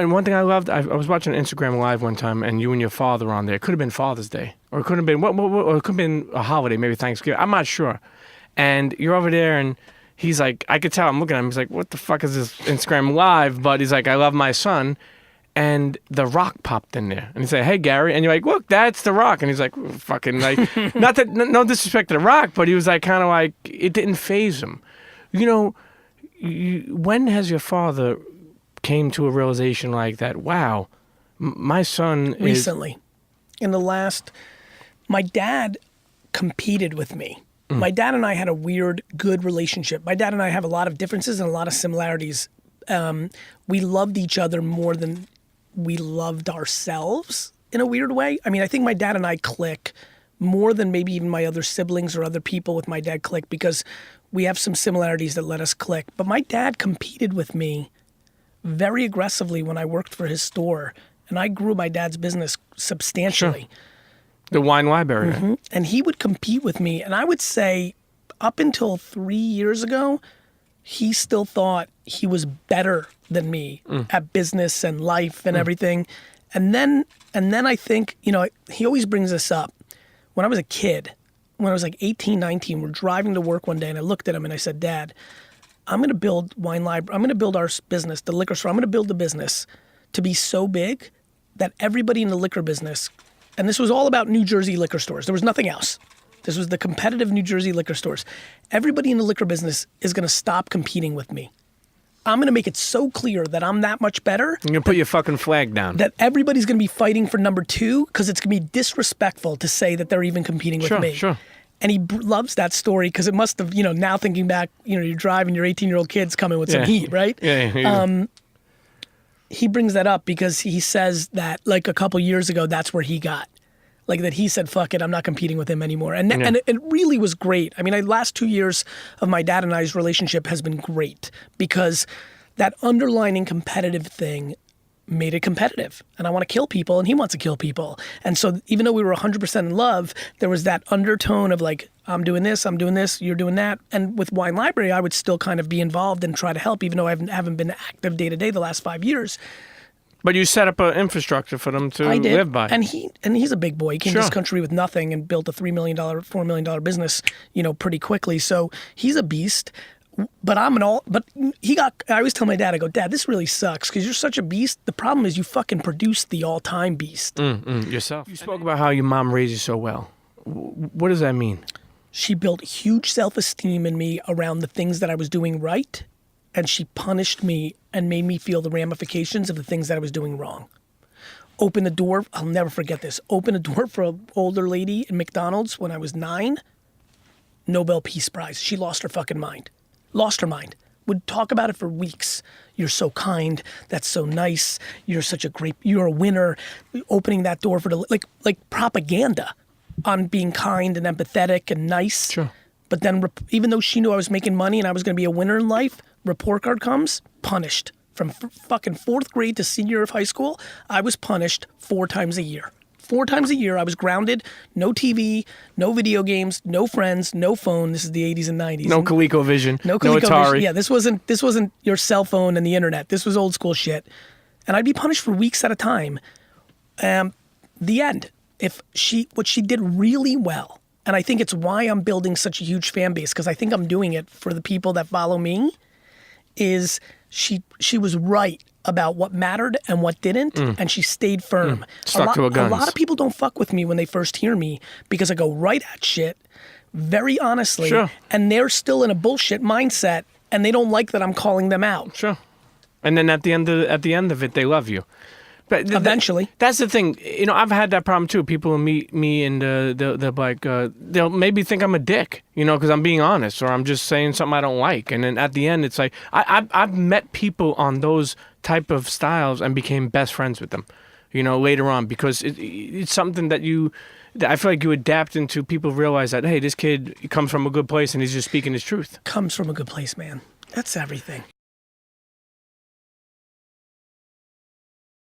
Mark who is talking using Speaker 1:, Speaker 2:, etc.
Speaker 1: And one thing I loved, I was watching Instagram Live one time, and you and your father on there. It could have been Father's Day, or it could have been or it could have been a holiday, maybe Thanksgiving. I'm not sure. And you're over there, and he's like, I could tell. I'm looking at him. He's like, "What the fuck is this Instagram Live?" But he's like, "I love my son." And The Rock popped in there, and he said, "Hey, Gary," and you're like, "Look, that's The Rock," and he's like, "Fucking like," not that no disrespect to The Rock, but he was like kind of like it didn't faze him. You know, when has your father came to a realization like that? Wow, my son
Speaker 2: recently, in the last, my dad competed with me. My dad and I had a weird, good relationship. My dad and I have a lot of differences and a lot of similarities. We loved each other more than we loved ourselves in a weird way. I mean, I think my dad and I click more than maybe even my other siblings or other people with my dad click because we have some similarities that let us click. But my dad competed with me very aggressively when I worked for his store, and I grew my dad's business substantially.
Speaker 1: Sure. The wine library.
Speaker 2: Mm-hmm. And he would compete with me, and I would say up until 3 years ago, he still thought he was better than me at business and life and everything. And then I think, you know, he always brings this up. When I was a kid, when I was like 18, 19, we're driving to work one day, and I looked at him and I said, "Dad, I'm going to build wine library. I'm going to build our business, the liquor store. I'm going to build the business to be so big that everybody in the liquor business," and this was all about New Jersey liquor stores. There was nothing else. This was the competitive New Jersey liquor stores. Everybody in the liquor business is going to stop competing with me. I'm going to make it so clear that I'm that much better.
Speaker 1: You're going to put your fucking flag down.
Speaker 2: That everybody's going to be fighting for number 2 because it's going to be disrespectful to say that they're even competing with me.
Speaker 1: Sure.
Speaker 2: And he loves that story because it must have, you know, now thinking back, you know, you're driving, your 18-year-old kid's coming with some heat, right?
Speaker 1: Yeah.
Speaker 2: He brings that up because he says that like a couple years ago, that's where he got. Like that he said, "Fuck it, I'm not competing with him anymore." And it really was great. I mean, the last 2 years of my dad and I's relationship has been great because that underlining competitive thing made it competitive. And I want to kill people and he wants to kill people. And so even though we were 100% in love, there was that undertone of like, I'm doing this, you're doing that. And with Wine Library, I would still kind of be involved and try to help, even though I haven't been active day to day the last 5 years.
Speaker 1: But you set up an infrastructure for them to live by.
Speaker 2: And he's a big boy. He came to this country with nothing and built a $3 million, $4 million business, you know, pretty quickly. So he's a beast. But I always tell my dad, I go, "Dad, this really sucks because you're such a beast. The problem is you fucking produced the all-time beast."
Speaker 1: Yourself. You spoke about how your mom raised you so well. What does that mean?
Speaker 2: She built huge self-esteem in me around the things that I was doing right, and she punished me and made me feel the ramifications of the things that I was doing wrong. Open the door, I'll never forget this, open a door for an older lady in McDonald's when I was 9, Nobel Peace Prize. She lost her fucking mind. Lost her mind. Would talk about it for weeks. "You're so kind. That's so nice. You're a winner." Opening that door for like propaganda on being kind and empathetic and nice.
Speaker 1: Sure.
Speaker 2: But then even though she knew I was making money and I was going to be a winner in life, report card comes, punished. From fucking 4th grade to senior year of high school, I was punished 4 times a year. 4 times a year, I was grounded, no TV, no video games, no friends, no phone. This is the 80s and 90s.
Speaker 1: No ColecoVision, no
Speaker 2: ColecoVision.
Speaker 1: Atari.
Speaker 2: Yeah, this wasn't your cell phone and the internet. This was old school shit. And I'd be punished for weeks at a time. The end. What she did really well, and I think it's why I'm building such a huge fan base, because I think I'm doing it for the people that follow me, is she was right about what mattered and what didn't, and she stayed firm.
Speaker 1: Stuck to her guns.
Speaker 2: A lot of people don't fuck with me when they first hear me because I go right at shit, very honestly, and they're still in a bullshit mindset, and they don't like that I'm calling them out.
Speaker 1: Sure. And then at the end of it, they love you. But
Speaker 2: eventually,
Speaker 1: that's the thing. You know, I've had that problem too. People meet me and they're like, they'll maybe think I'm a dick, you know, because I'm being honest or I'm just saying something I don't like. And then at the end, it's like I've met people on those type of styles and became best friends with them, you know, later on, because it's something that I feel like you adapt into. People realize that, hey, this kid comes from a good place and he's just speaking his truth.
Speaker 2: Comes from a good place, man. That's everything.